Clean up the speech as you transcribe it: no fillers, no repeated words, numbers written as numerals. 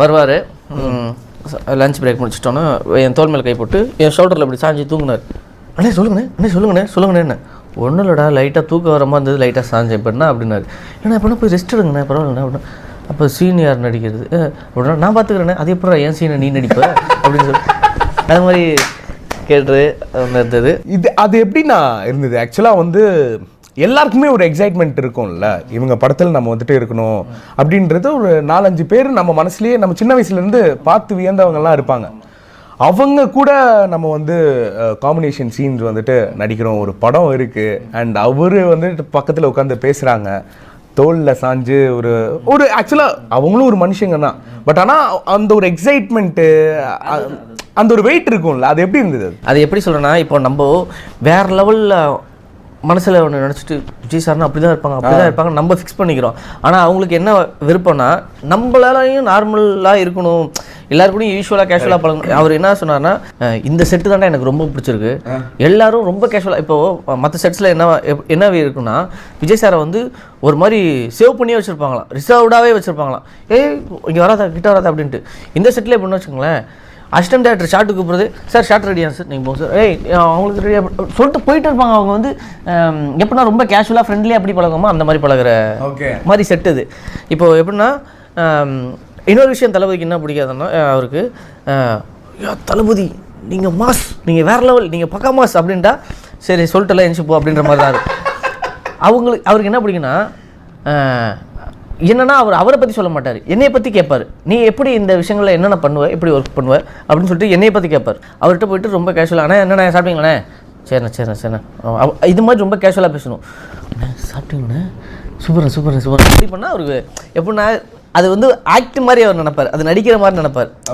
வருவார். Lunch break முடிச்சிட்டோன்னா என் தோல் மேலே கை போட்டு என் ஷோல்டரில் இப்படி சாஞ்சி தூங்கினார். அண்ணே சொல்லுங்கண்ணே என்ன ஒன்றும் இல்லைடா, லைட்டாக தூக்கம் வர மாதிரி இருந்தது, லைட்டாக சாஞ்சேன் இப்படின்னா அப்படின்னாரு. ஏன்னா இப்போனா போய் ரெஸ்ட் எடுங்கண்ணே, பரவாயில்லண்ணே அப்படின்னா. அப்போ சீன் யார் நடிக்கிறது அப்படின்னா நான் பார்த்துக்கிறேண்ணே, அது எப்போ என் சீனை நீ நடிப்ப அப்படின்னு சொல்லி அது மாதிரி கேட்டு இருந்தது. அது எப்படின்னா இருந்தது ஆக்சுவலாக எல்லாருக்குமே ஒரு எக்ஸைட்மெண்ட் இருக்கும்ல, இவங்க படத்தில் நம்ம இருக்கணும் அப்படின்றது ஒரு 4-5 பேர் நம்ம மனசுலேயே நம்ம சின்ன வயசுலேருந்து பார்த்து வியந்தவங்கலாம் இருப்பாங்க. அவங்க கூட நம்ம காம்பினேஷன் சீன்ஸ் நடிக்கிறோம், ஒரு படம் இருக்குது அண்ட் அவரு பக்கத்தில் உட்காந்து பேசுகிறாங்க, தோளில் சாஞ்சு ஒரு ஆக்சுவலாக அவங்களும் ஒரு மனுஷங்க தான். பட் ஆனால் அந்த ஒரு எக்ஸைட்மெண்ட்டு அந்த ஒரு வெயிட் இருக்கும்ல, அது எப்படி இருந்தது? அது எப்படி சொல்கிறேன்னா, இப்போ நம்ம வேறு லெவலில் மனசில் ஒன்று நினச்சிட்டு விஜய் சார்னா அப்படி தான் இருப்பாங்க நம்ம ஃபிக்ஸ் பண்ணிக்கிறோம். ஆனால் அவங்களுக்கு என்ன விருப்பம்னா நம்மளாலையும் நார்மலாக இருக்கணும், எல்லாருக்கூடையும் யூஸ்வலாக கேஷுவலாக பழகணும். அவர் என்ன சொன்னார்னா, இந்த செட்டு தாண்டா எனக்கு ரொம்ப பிடிச்சிருக்கு, எல்லாரும் ரொம்ப கேஷுவலாக. இப்போது மற்ற செட்ஸில் என்ன இருக்குன்னா, விஜய் சாரை ஒரு மாதிரி சேவ் பண்ணியே வச்சுருப்பாங்களாம், ரிசர்வ்டாகவே வச்சுருப்பாங்களாம். இங்கே வராதா கிட்ட வராதா அப்படின்ட்டு. இந்த செட்டில் எப்படின்னு வச்சுக்கோங்களேன், அசிஸ்டன்ட் டேரக்டர் ஷார்ட்டு கூப்பிடுறது, சார் ஷார்ட் ரெடியா சார், நீங்கள் போங்க சார், அவங்களுக்கு ரெடியாக சொல்லிட்டு போயிட்டு இருப்பாங்க. அவங்க எப்படின்னா ரொம்ப கேஷுவலாக ஃப்ரெண்ட்லியாக எப்படி பழகுமோ அந்த மாதிரி பழகிற மாதிரி செட் இது. இப்போது எப்படின்னா, இன்னொரு விஷயம் தளபதிக்கு என்ன பிடிக்காதுன்னா, அவருக்கு தளபதி நீங்கள் மாஸ், நீங்கள் வேறு லெவல், நீங்கள் பக்கா மாஸ் அப்படின்ட்டா சரி சொல்லிட்டுலாம் எழுந்து போ அப்படின்ற மாதிரி தான் இருக்கும். அவருக்கு என்ன பிடிக்குன்னா, என்னன்னா அவரை பற்றி சொல்ல மாட்டார், என்னையை பற்றி கேட்பார். நீ எப்படி இந்த விஷயங்களில் என்னென்ன பண்ணுவேன், எப்படி ஒர்க் பண்ணுவேன் அப்படின்னு சொல்லிட்டு என்னையை பற்றி கேட்பார். அவர்கிட்ட போயிட்டு ரொம்ப கேஷுவலாக, அண்ணா என்னண்ணே சாப்பிட்டீங்களாண்ணே, சரிண்ணே இது மாதிரி ரொம்ப கேஷுவலாக பேசணும். சாப்பிட்டீங்கண்ணே, சூப்பர் அப்படி பண்ணால் அவருக்கு எப்படின்னா அது ஆக்ட் மாதிரி அவர் நினைப்பார், அது நடிக்கிற மாதிரி நினைப்பார்.